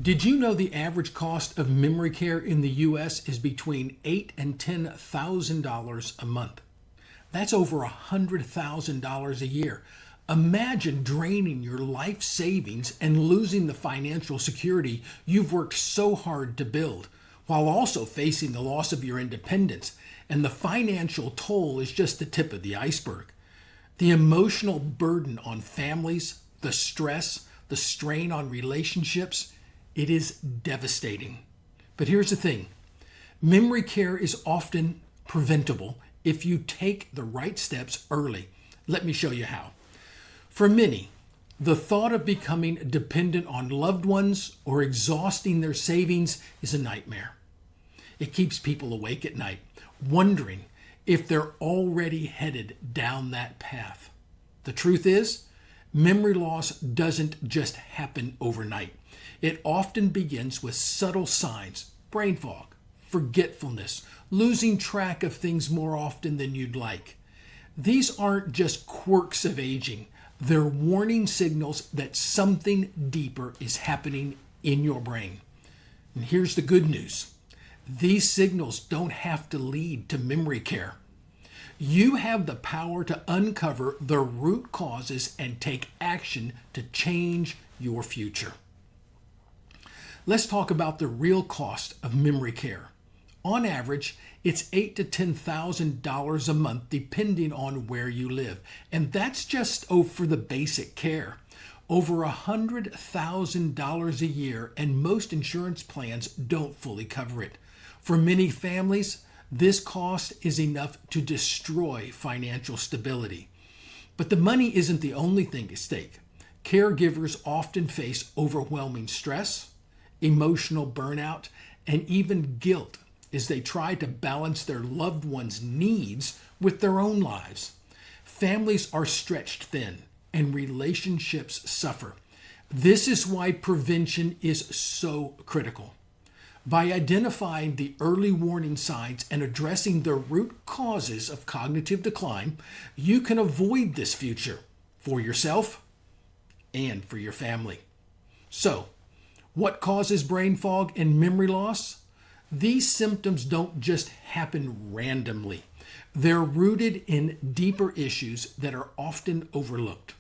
Did you know the average cost of memory care in the U.S. is between $8,000 and $10,000 a month? That's over $100,000 a year. Imagine draining your life savings and losing the financial security you've worked so hard to build, while also facing the loss of your independence. And the financial toll is just the tip of the iceberg. The emotional burden on families, the stress, the strain on relationships, it is devastating. But here's the thing. Memory care is often preventable if you take the right steps early. Let me show you how. For many, the thought of becoming dependent on loved ones or exhausting their savings is a nightmare. It keeps people awake at night, wondering if they're already headed down that path. The truth is, memory loss doesn't just happen overnight. It often begins with subtle signs: brain fog, forgetfulness, losing track of things more often than you'd like. These aren't just quirks of aging. They're warning signals that something deeper is happening in your brain. And here's the good news. These signals don't have to lead to memory care. You have the power to uncover the root causes and take action to change your future. Let's talk about the real cost of memory care. On average, it's $8,000 to $10,000 a month depending on where you live. And that's just for the basic care. Over $100,000 a year, and most insurance plans don't fully cover it. For many families, this cost is enough to destroy financial stability. But the money isn't the only thing at stake. Caregivers often face overwhelming stress, emotional burnout, and even guilt as they try to balance their loved ones' needs with their own lives. Families are stretched thin and relationships suffer. This is why prevention is so critical. By identifying the early warning signs and addressing the root causes of cognitive decline, you can avoid this future for yourself and for your family. So, what causes brain fog and memory loss? These symptoms don't just happen randomly. They're rooted in deeper issues that are often overlooked.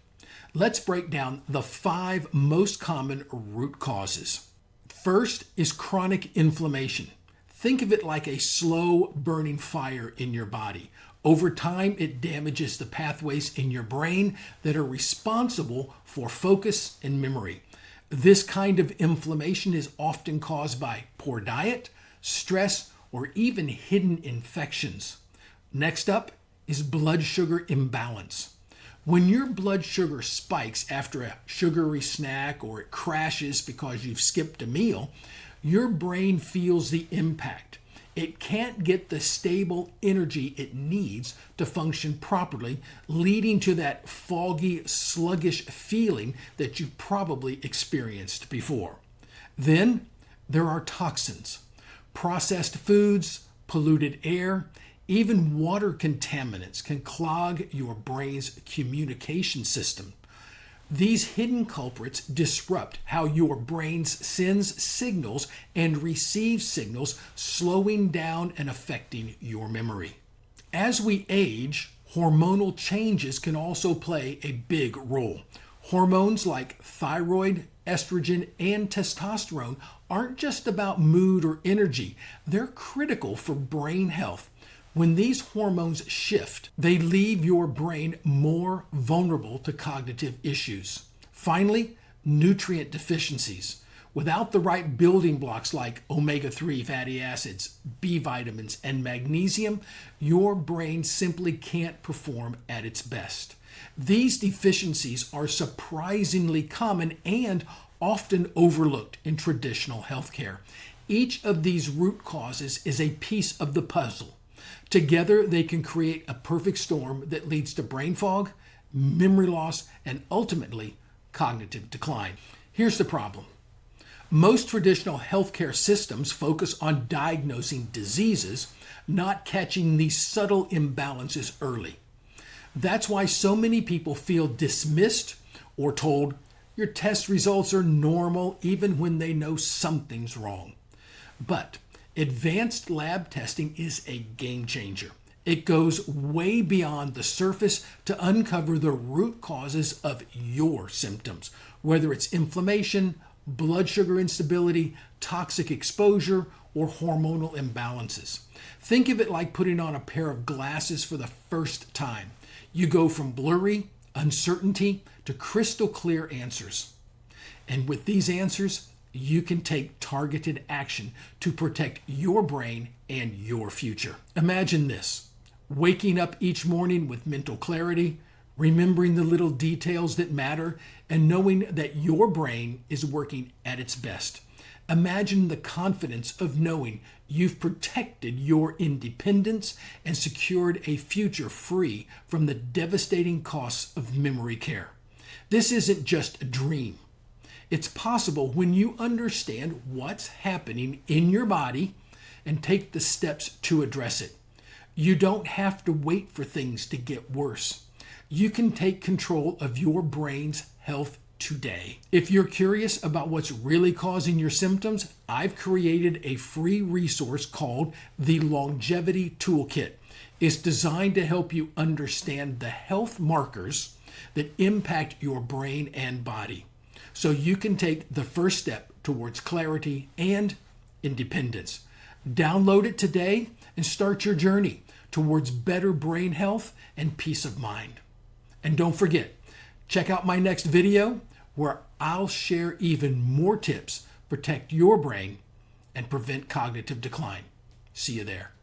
Let's break down the 5 most common root causes. First is chronic inflammation. Think of it like a slow burning fire in your body. Over time, it damages the pathways in your brain that are responsible for focus and memory. This kind of inflammation is often caused by poor diet, stress, or even hidden infections. Next up is blood sugar imbalance. When your blood sugar spikes after a sugary snack or it crashes because you've skipped a meal, your brain feels the impact. It can't get the stable energy it needs to function properly, leading to that foggy, sluggish feeling that you've probably experienced before. Then there are toxins. Processed foods, polluted air, even water contaminants can clog your brain's communication system. These hidden culprits disrupt how your brain sends signals and receives signals, slowing down and affecting your memory. As we age, hormonal changes can also play a big role. Hormones like thyroid, estrogen, and testosterone aren't just about mood or energy. They're critical for brain health. When these hormones shift, they leave your brain more vulnerable to cognitive issues. Finally, nutrient deficiencies. Without the right building blocks like omega-3 fatty acids, B vitamins, and magnesium, your brain simply can't perform at its best. These deficiencies are surprisingly common and often overlooked in traditional healthcare. Each of these root causes is a piece of the puzzle. Together, they can create a perfect storm that leads to brain fog, memory loss, and ultimately cognitive decline. Here's the problem. Most traditional healthcare systems focus on diagnosing diseases, not catching these subtle imbalances early. That's why so many people feel dismissed or told Your test results are normal even when they know something's wrong. But advanced lab testing is a game changer. It goes way beyond the surface to uncover the root causes of your symptoms, whether it's inflammation, blood sugar instability, toxic exposure, or hormonal imbalances. Think of it like putting on a pair of glasses for the first time. You go from blurry, uncertainty, to crystal clear answers. And with these answers, you can take targeted action to protect your brain and your future. Imagine this: waking up each morning with mental clarity, remembering the little details that matter, and knowing that your brain is working at its best. Imagine the confidence of knowing you've protected your independence and secured a future free from the devastating costs of memory care. This isn't just a dream. It's possible when you understand what's happening in your body and take the steps to address it. You don't have to wait for things to get worse. You can take control of your brain's health today. If you're curious about what's really causing your symptoms, I've created a free resource called the Longevity Toolkit. It's designed to help you understand the health markers that impact your brain and body, so you can take the first step towards clarity and independence. Download it today and start your journey towards better brain health and peace of mind. And don't forget, check out my next video where I'll share even more tips to protect your brain and prevent cognitive decline. See you there.